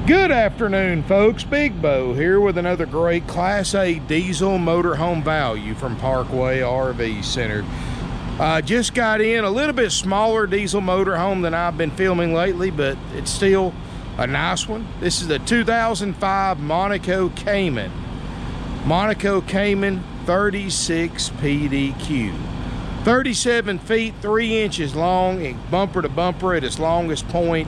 Good afternoon, folks. Big Bo here with another great Class A diesel motorhome value from Parkway RV Center. Just got in a little bit smaller diesel motorhome than I've been filming lately, but it's still a nice one. This is the 2005 Monaco Cayman. Monaco Cayman 36 PDQ. 37 feet, 3 inches long, and bumper to bumper at its longest point.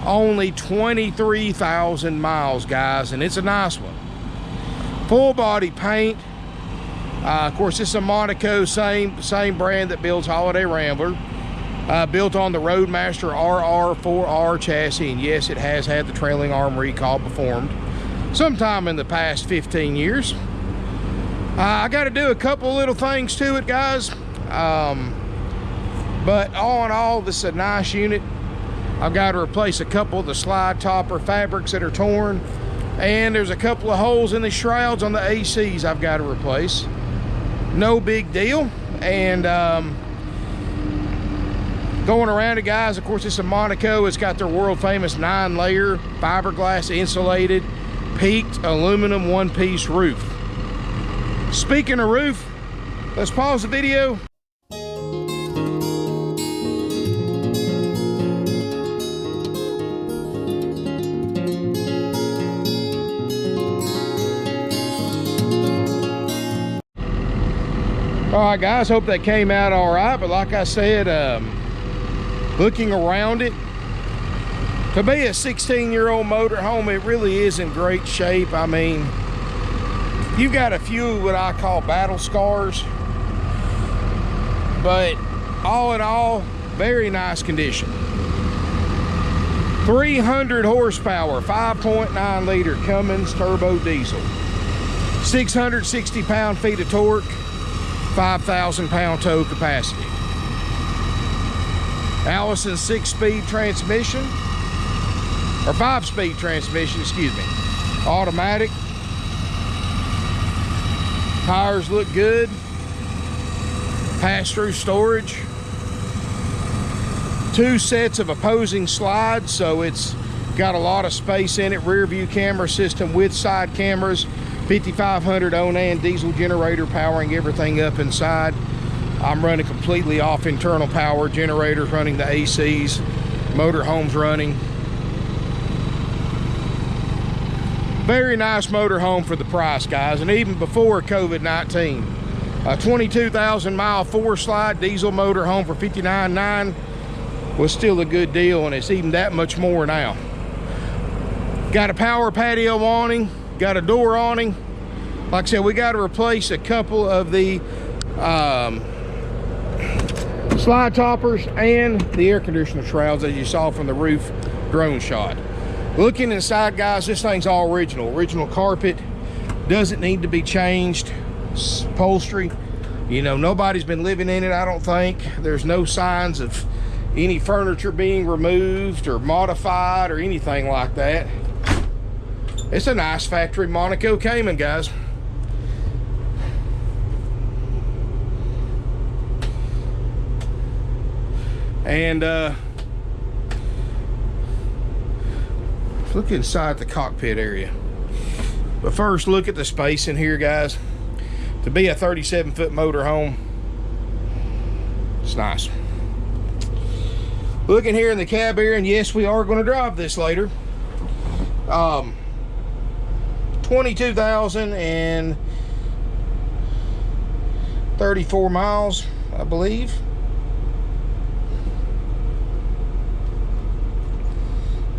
Only 23,000 miles, guys, and it's a nice one. Full body paint. Of course, it's a Monaco, same brand that builds Holiday Rambler. Built on the Roadmaster RR4R chassis, and yes, it has had the trailing arm recall performed sometime in the past 15 years. I got to do a couple little things to it, guys, but all in all, this is a nice unit. I've got to replace a couple of the slide topper fabrics that are torn, and there's a couple of holes in the shrouds on the ACs I've got to replace. No big deal. And going around it, guys, of course, it's a Monaco. It's got their world famous 9-layer fiberglass insulated peaked aluminum one-piece roof. Speaking of roof, let's pause the video. All right, guys, hope that came out all right. But like I said, looking around it, to be a 16-year-old motorhome, it really is in great shape. I mean, you've got a few what I call battle scars, but all in all, very nice condition. 300 horsepower, 5.9 liter Cummins turbo diesel, 660 pound-feet of torque, 5,000 pound tow capacity. Allison 6-speed transmission, or 5-speed transmission, excuse me. Automatic. Tires look good. Pass-through storage. 2 sets of opposing slides, so it's got a lot of space in it. Rear view camera system with side cameras. 5500 Onan diesel generator powering everything up inside. I'm running completely off internal power. Generators running the ACs. Motorhome's running. Very nice motorhome for the price, guys, and even before COVID-19. A 22,000 mile 4-slide diesel motorhome for $59,900 was still a good deal, and it's even that much more now. Got a power patio awning. Got a door awning. Like I said, we got to replace a couple of the slide toppers and the air conditioner shrouds, as you saw from the roof drone shot. Looking inside, guys, this thing's all original carpet. Doesn't need to be changed. Upholstery, you know, nobody's been living in it, I don't think. There's no signs of any furniture being removed or modified or anything like that. It's a nice factory Monaco Cayman, guys. And look inside the cockpit area. But first, look at the space in here, guys. To be a 37-foot motorhome, it's nice. Looking here in the cab area, and yes, we are going to drive this later. 22,034 miles, I believe.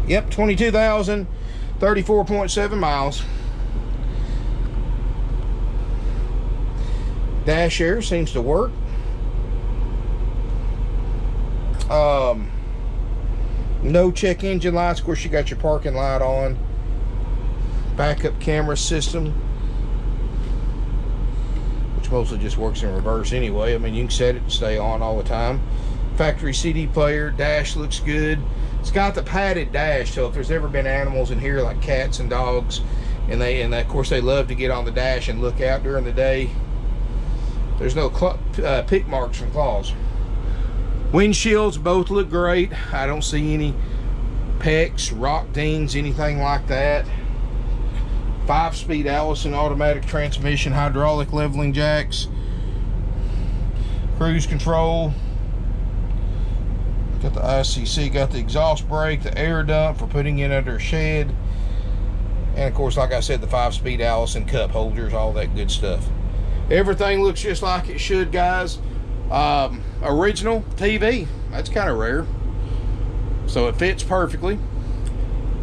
Yep, 22,034.7 miles. Dash air seems to work. No check engine lights. Of course, you got your parking light on. Backup camera system, which mostly just works in reverse anyway. I mean, you can set it to stay on all the time. Factory CD player. Dash looks good. It's got the padded dash, so if there's ever been animals in here like cats and dogs, and of course they love to get on the dash and look out during the day, there's no pick marks from claws. Windshields both look great. I don't see any PEX, rock deans, anything like that. 5-speed Allison automatic transmission, hydraulic leveling jacks, cruise control. Got the ICC, got the exhaust brake, the air dump for putting it under a shed, and of course, like I said, the 5-speed Allison cup holders, all that good stuff. Everything looks just like it should, guys. Original TV, that's kind of rare, so it fits perfectly.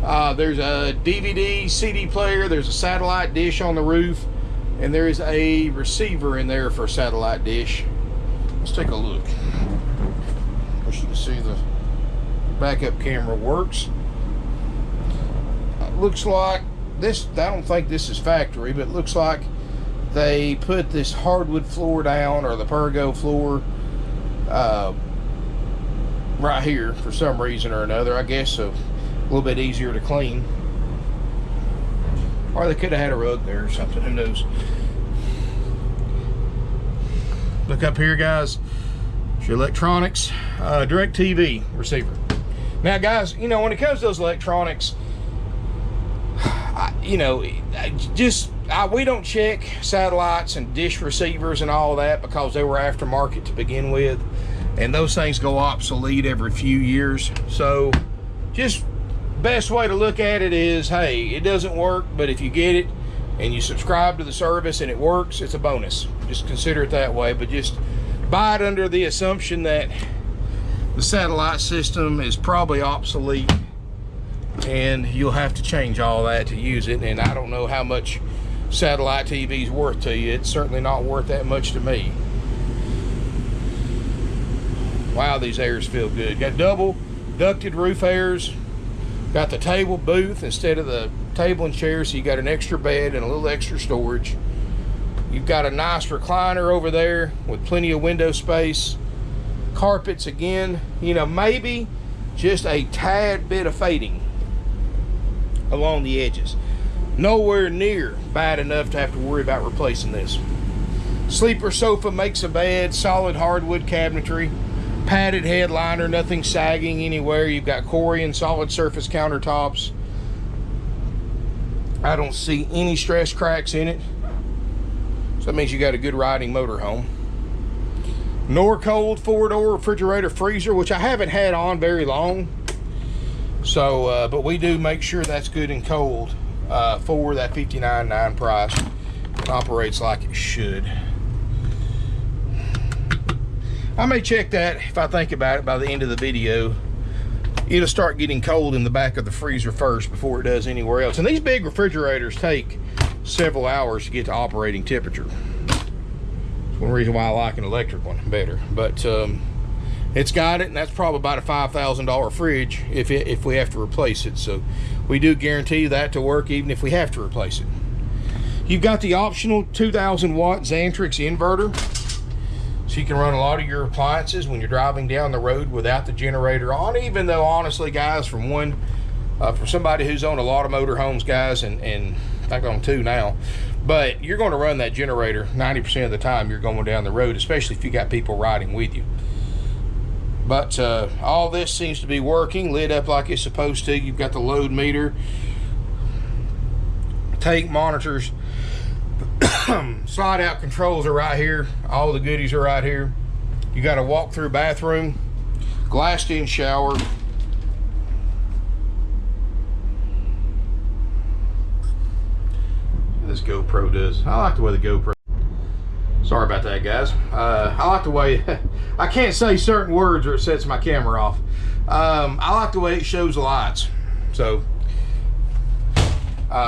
There's a DVD CD player, there's a satellite dish on the roof, and there is a receiver in there for a satellite dish. Let's take a look. You can see the backup camera works. Looks like this, I don't think this is factory, but it looks like they put this hardwood floor down, or the pergo floor, right here for some reason or another. I guess so, a little bit easier to clean, or they could have had a rug there or something, who knows. Look up here, guys. Your electronics, direct TV receiver. Now, guys, you know, when it comes to those electronics, we don't check satellites and dish receivers and all that because they were aftermarket to begin with, and those things go obsolete every few years. So just best way to look at it is, hey, it doesn't work, but if you get it and you subscribe to the service and it works, it's a bonus. Just consider it that way, but just buy it under the assumption that the satellite system is probably obsolete and you'll have to change all that to use it. And I don't know how much satellite TV is worth to you. It's certainly not worth that much to me. Wow, these airs feel good. Got double ducted roof airs. Got the table booth instead of the table and chair, so you got an extra bed and a little extra storage. You've got a nice recliner over there with plenty of window space. Carpets again, you know, maybe just a tad bit of fading along the edges. Nowhere near bad enough to have to worry about replacing this. Sleeper sofa makes a bed, solid hardwood cabinetry, padded headliner, nothing sagging anywhere. You've got Corian solid surface countertops. I don't see any stress cracks in it. So that means you got a good riding motorhome. Norcold 4-door refrigerator freezer, which I haven't had on very long. So, but we do make sure that's good and cold for that $59.9 price. It operates like it should. I may check that if I think about it by the end of the video. It'll start getting cold in the back of the freezer first before it does anywhere else. And these big refrigerators take several hours to get to operating temperature. That's one reason why I like an electric one better. But it's got it, and that's probably about a $5,000 fridge if we have to replace it. So we do guarantee that to work even if we have to replace it. You've got the optional 2,000 watt Xantrix inverter, so you can run a lot of your appliances when you're driving down the road without the generator on. Even though, honestly, guys, from somebody who's owned a lot of motorhomes, guys, and in fact on 2 now, but you're going to run that generator 90% of the time you're going down the road, especially if you got people riding with you. But all this seems to be working, lit up like it's supposed to. You've got the load meter, tank monitors, slide out controls are right here. All the goodies are right here. You got a walk-through bathroom, glassed-in shower. This GoPro does. I like the way the GoPro. Sorry about that, guys. I like the way I can't say certain words or it sets my camera off. I like the way it shows the lights. So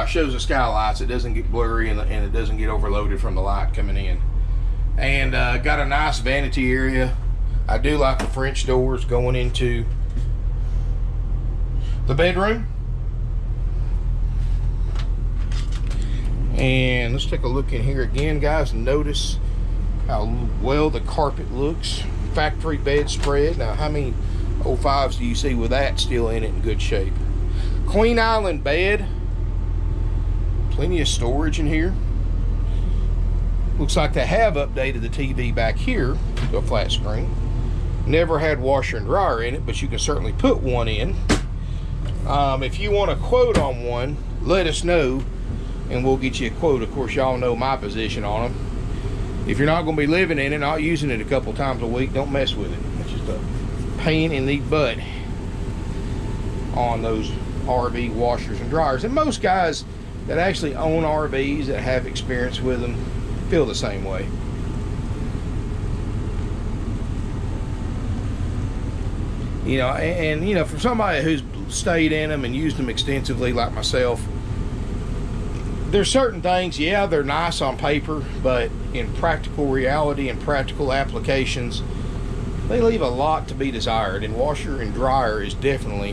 shows the skylights. It doesn't get blurry and it doesn't get overloaded from the light coming in. And got a nice vanity area. I do like the French doors going into the bedroom. And let's take a look in here again, guys, and notice how well the carpet looks. Factory bedspread. Now, how many 05s do you see with that still in it in good shape? Queen Island bed. Plenty of storage in here. Looks like they have updated the TV back here to a flat screen. Never had washer and dryer in it, but you can certainly put one in. If you want a quote on one, let us know and we'll get you a quote. Of course, y'all know my position on them. If you're not going to be living in it, not using it a couple times a week, don't mess with it. It's just a pain in the butt on those RV washers and dryers. And most guys that actually own RVs that have experience with them feel the same way. You know, and you know, for somebody who's stayed in them and used them extensively like myself, there's certain things, yeah, they're nice on paper, but in practical reality and practical applications, they leave a lot to be desired, and washer and dryer is definitely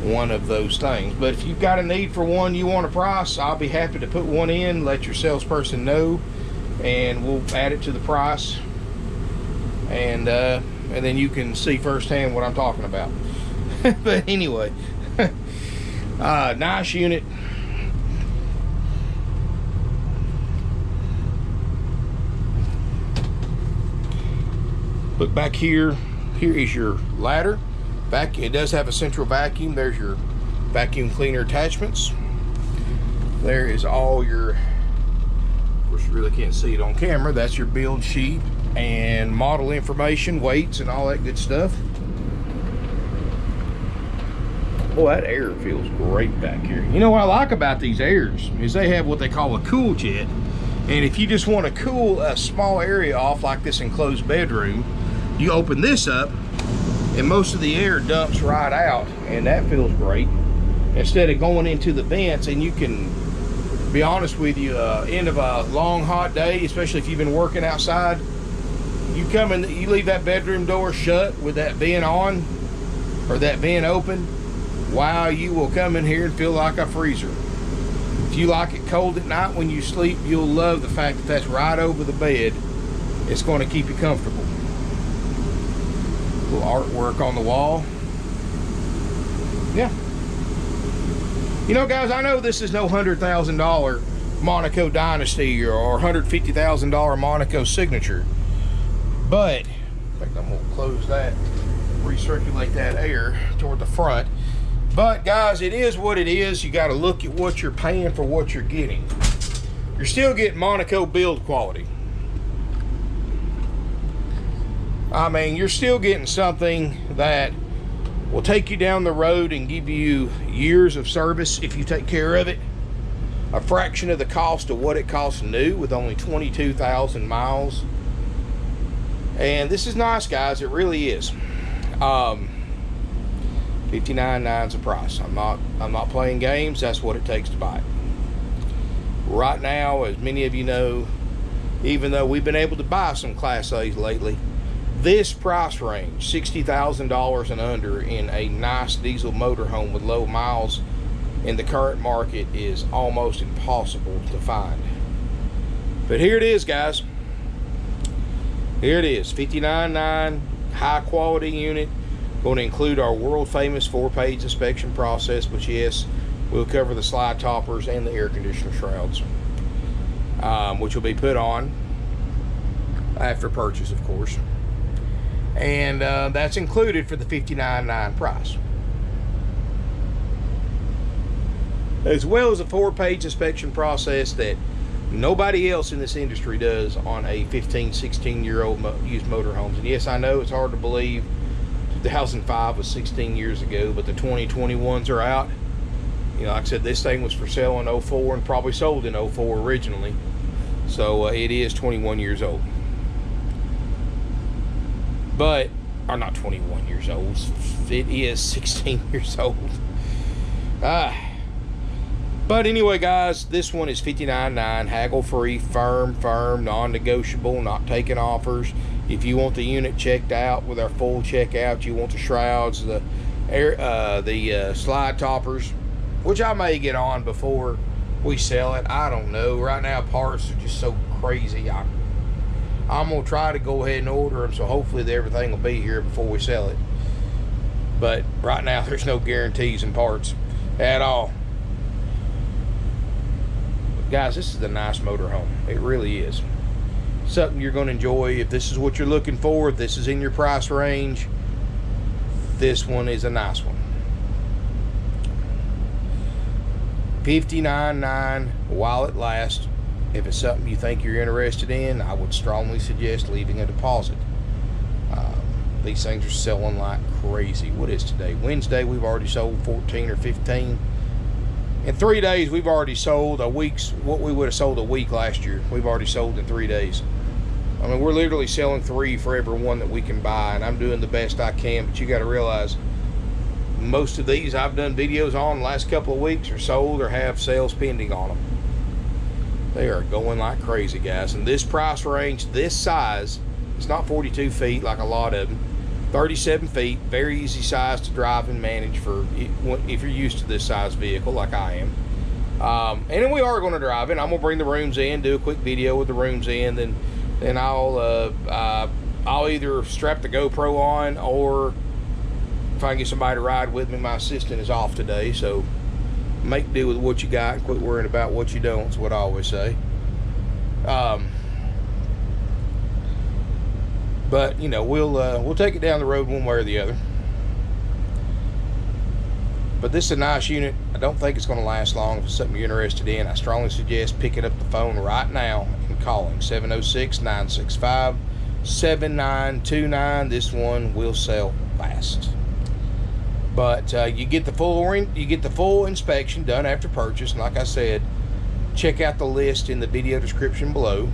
one of those things. But if you've got a need for one, you want a price, I'll be happy to put one in, let your salesperson know, and we'll add it to the price, and then you can see firsthand what I'm talking about. But anyway, nice unit. Look back here. Here is your ladder. It does have a central vacuum. There's your vacuum cleaner attachments. There is all your, of course you really can't see it on camera, that's your build sheet and model information, weights and all that good stuff. Boy, that air feels great back here. You know what I like about these airs is they have what they call a cool jet. And if you just want to cool a small area off like this enclosed bedroom, you open this up and most of the air dumps right out, and that feels great instead of going into the vents. And you can be honest with you, end of a long hot day, especially if you've been working outside, you come in, you leave that bedroom door shut with that vent on or that vent open, wow, you will come in here and feel like a freezer. If you like it cold at night when you sleep, you'll love the fact that that's right over the bed. It's going to keep you comfortable. Little artwork on the wall. Yeah. You know, guys, I know this is no $100,000 Monaco Dynasty or $150,000 Monaco Signature, but in fact, I'm going to close that, recirculate that air toward the front. But guys, it is what it is. You got to look at what you're paying for what you're getting. You're still getting Monaco build quality. I mean, you're still getting something that will take you down the road and give you years of service if you take care of it. A fraction of the cost of what it costs new with only 22,000 miles. And this is nice, guys. It really is. $59.9 is the price. I'm not playing games. That's what it takes to buy it. Right now, as many of you know, even though we've been able to buy some Class A's lately, this price range, $60,000 and under in a nice diesel motorhome with low miles in the current market is almost impossible to find. But here it is, guys. Here it is, $59.9, high quality unit. Going to include our world famous 4-page inspection process, which yes, we'll cover the slide toppers and the air conditioner shrouds, which will be put on after purchase, of course. And that's included for the $59.9 price, as well as a 4-page inspection process that nobody else in this industry does on a 15, 16-year-old used motorhomes. And yes, I know it's hard to believe 2005 was 16 years ago, but the 2021s are out. You know, like I said, this thing was for sale in 04 and probably sold in 04 originally. So it is 21 years old. But, or not 21 years old, it is 16 years old. But anyway, guys, this one is $59.9, haggle free, firm, non-negotiable, not taking offers. If you want the unit checked out with our full checkout, you want the shrouds, the air, slide toppers, which I may get on before we sell it. I don't know. Right now, parts are just so crazy. I'm gonna try to go ahead and order them, so hopefully everything will be here before we sell it. But right now, there's no guarantees in parts at all. Guys, this is a nice motorhome. It really is. Something you're going to enjoy. If this is what you're looking for, if this is in your price range, this one is a nice one. $59.9 while it lasts. If it's something you think you're interested in, I would strongly suggest leaving a deposit. These things are selling like crazy. What is today? Wednesday. We've already sold 14 or 15. In 3 days, we've already sold what we would have sold a week last year. We've already sold in 3 days. I mean, we're literally selling 3 for every one that we can buy, and I'm doing the best I can. But you got to realize, most of these I've done videos on the last couple of weeks are sold or have sales pending on them. They are going like crazy, guys. And this price range, this size, it's not 42 feet like a lot of them. 37 feet, very easy size to drive and manage for if you're used to this size vehicle like I am. And then we are going to drive it. I'm going to bring the rooms in, do a quick video with the rooms in, then I'll either strap the GoPro on, or if I can get somebody to ride with me. My assistant is off today, so make do with what you got and quit worrying about what you don't, is what I always say. But you know, we'll take it down the road one way or the other. But this is a nice unit. I don't think it's going to last long. If it's something you're interested in, I strongly suggest picking up the phone right now and calling 706-965-7929. This one will sell fast. But you get the full inspection done after purchase. And like I said, check out the list in the video description below,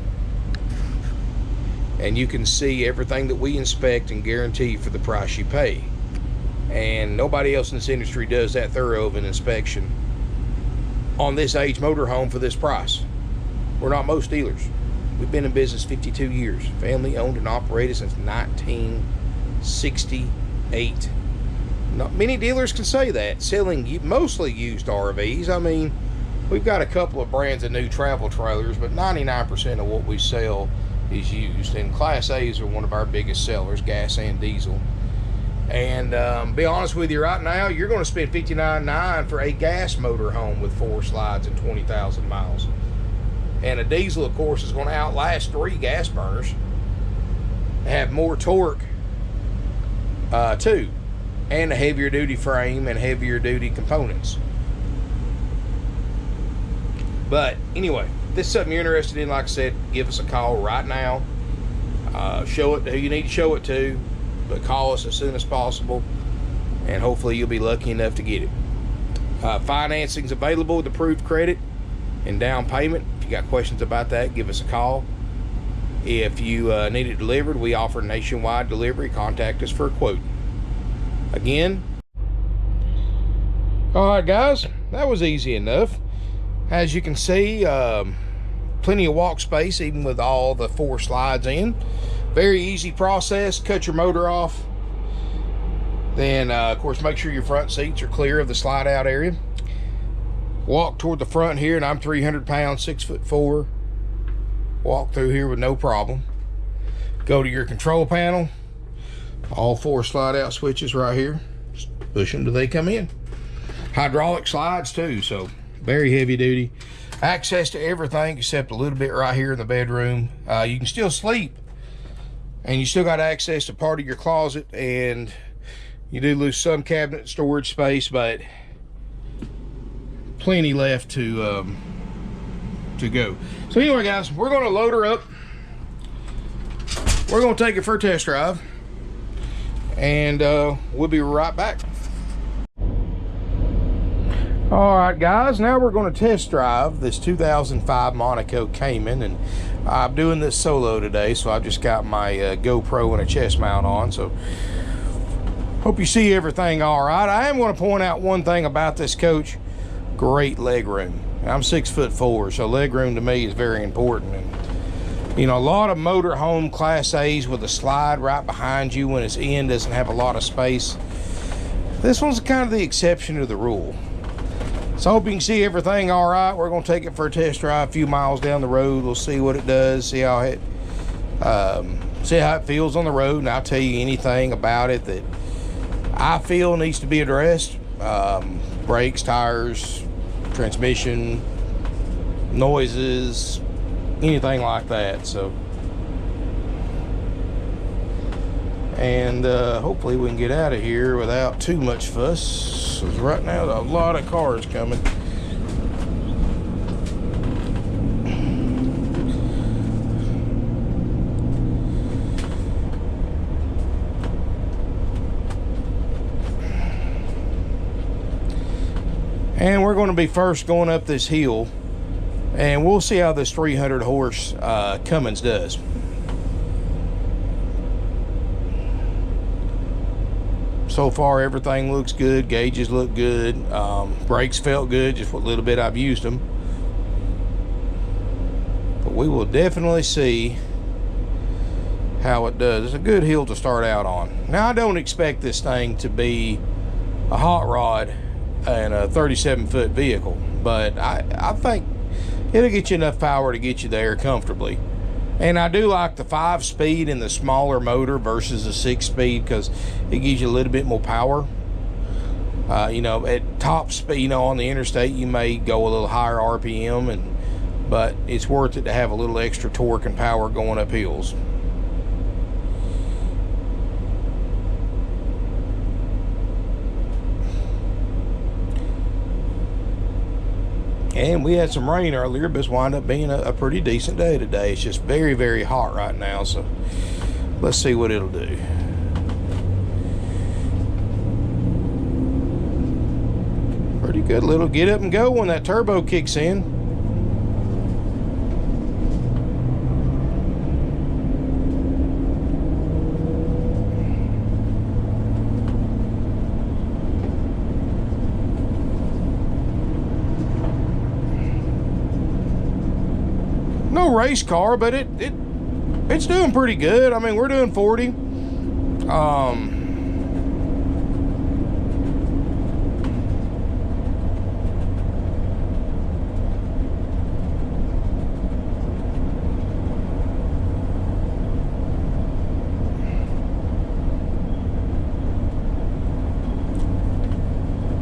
and you can see everything that we inspect and guarantee for the price you pay. And nobody else in this industry does that thorough of an inspection on this age motorhome for this price. We're not most dealers. We've been in business 52 years, family owned and operated since 1968. Not many dealers can say that, selling mostly used RVs. I mean, we've got a couple of brands of new travel trailers, but 99% of what we sell is used. And Class A's are one of our biggest sellers, gas and diesel. And be honest with you, right now, you're going to spend $59.9 for a gas motorhome with 4 slides and 20,000 miles. And a diesel, of course, is going to outlast 3 gas burners, have more torque, too, and a heavier duty frame and heavier duty components. But anyway, if this is something you're interested in, like I said, give us a call right now. Show it to who you need to show it to, but call us as soon as possible, and hopefully you'll be lucky enough to get it. Financing's available with approved credit and down payment. If you got questions about that, give us a call. If you need it delivered, we offer nationwide delivery. Contact us for a quote. Again, all right, guys, that was easy enough. As you can see, plenty of walk space, even with all the 4 slides in. Very easy process. Cut your motor off. Then, of course, make sure your front seats are clear of the slide out area. Walk toward the front here, and I'm 300 pounds, 6'4". Walk through here with no problem. Go to your control panel. All 4 slide out switches right here. Just push them till they come in. Hydraulic slides too, so very heavy duty. Access to everything except a little bit right here in the bedroom. You can still sleep, and you still got access to part of your closet, and you do lose some cabinet storage space, but plenty left to go. So anyway, guys, we're going to load her up. We're going to take it for a test drive, and we'll be right back. All right, guys, now we're going to test drive this 2005 Monaco Cayman, and I'm doing this solo today, so I've just got my GoPro and a chest mount on, so hope you see everything all right. I am going to point out one thing about this coach: great leg room. I'm 6'4", so leg room to me is very important. And you know, a lot of motorhome Class A's with a slide right behind you when it's in doesn't have a lot of space. This one's kind of the exception to the rule. So I hope you can see everything all right. We're going to take it for a test drive a few miles down the road. We'll see what it does, see how it feels on the road, and I'll tell you anything about it that I feel needs to be addressed. Brakes, tires, transmission, noises, anything like that. So, and hopefully we can get out of here without too much fuss, because right now there's a lot of cars coming. And we're going to be first going up this hill, and we'll see how this 300 horse Cummins does. So far everything looks good, gauges look good, brakes felt good, just what little bit I've used them. But we will definitely see how it does. It's a good hill to start out on. Now, I don't expect this thing to be a hot rod and a 37-foot vehicle, but I think it'll get you enough power to get you there comfortably. And I do like the 5-speed in the smaller motor versus the 6-speed, because it gives you a little bit more power. You know, at top speed, you know, on the interstate, you may go a little higher RPM, but it's worth it to have a little extra torque and power going up hills. And we had some rain earlier, but it's wound up being a pretty decent day today. It's just very, very hot right now, so let's see what it'll do. Pretty good little get up and go when that turbo kicks in. No race car, but it's doing pretty good. I mean, we're doing 40.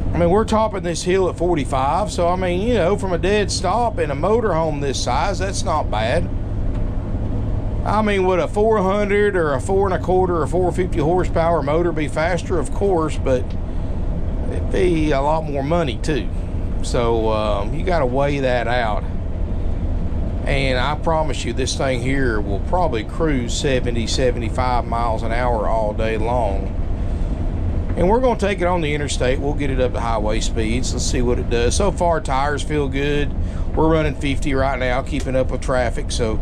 I mean, we're topping this hill at 45, so I mean, you know, from a dead stop in a motorhome this size, that's not bad. I mean, would a 400 or a 4 1/4 or 450 horsepower motor be faster? Of course, but it'd be a lot more money too. So you got to weigh that out. And I promise you, this thing here will probably cruise 70, 75 miles an hour all day long. And we're going to take it on the interstate. We'll get it up to highway speeds. Let's see what it does. So far, tires feel good. We're running 50 right now, keeping up with traffic. So,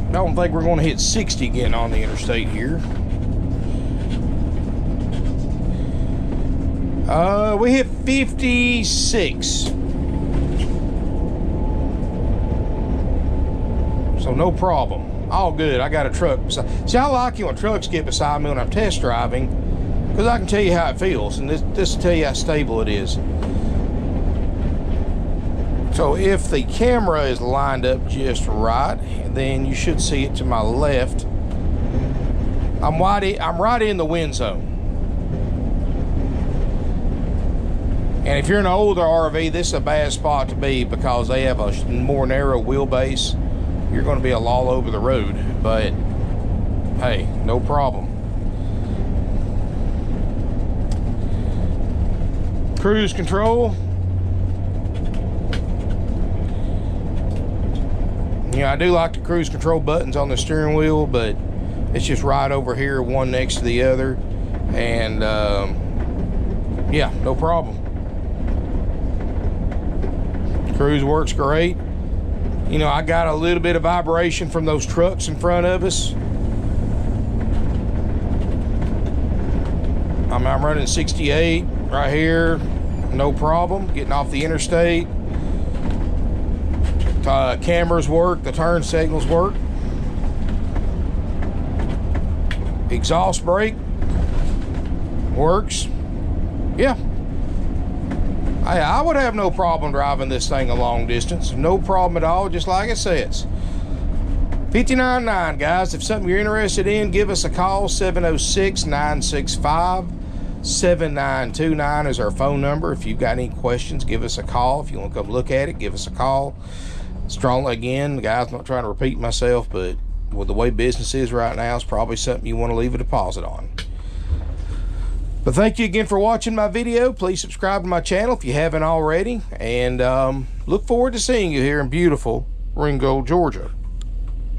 I don't think we're going to hit 60 getting on the interstate here. We hit 56. So no problem. All good. I got a truck. See, I like it when trucks get beside me when I'm test driving, because I can tell you how it feels, and this will tell you how stable it is. So if the camera is lined up just right, then you should see it to my left. I'm right in the wind zone. And if you're in an older RV, this is a bad spot to be, because they have a more narrow wheelbase. You're going to be all over the road, but hey, no problem. Cruise control. You know, I do like the cruise control buttons on the steering wheel, but it's just right over here, one next to the other. And yeah, no problem. Cruise works great. You know, I got a little bit of vibration from those trucks in front of us. I'm running 68 right here, no problem. Getting off the interstate. Cameras work, the turn signals work. Exhaust brake works. Yeah, I would have no problem driving this thing a long distance. No problem at all, just like it says. 59.9, guys. If something you're interested in, give us a call. 706-965-7929 is our phone number. If you've got any questions, give us a call. If you want to come look at it, give us a call. Strong again, guys, I'm not trying to repeat myself, but with the way business is right now, it's probably something you want to leave a deposit on. But thank you again for watching my video. Please subscribe to my channel if you haven't already, and look forward to seeing you here in beautiful Ringgold, Georgia.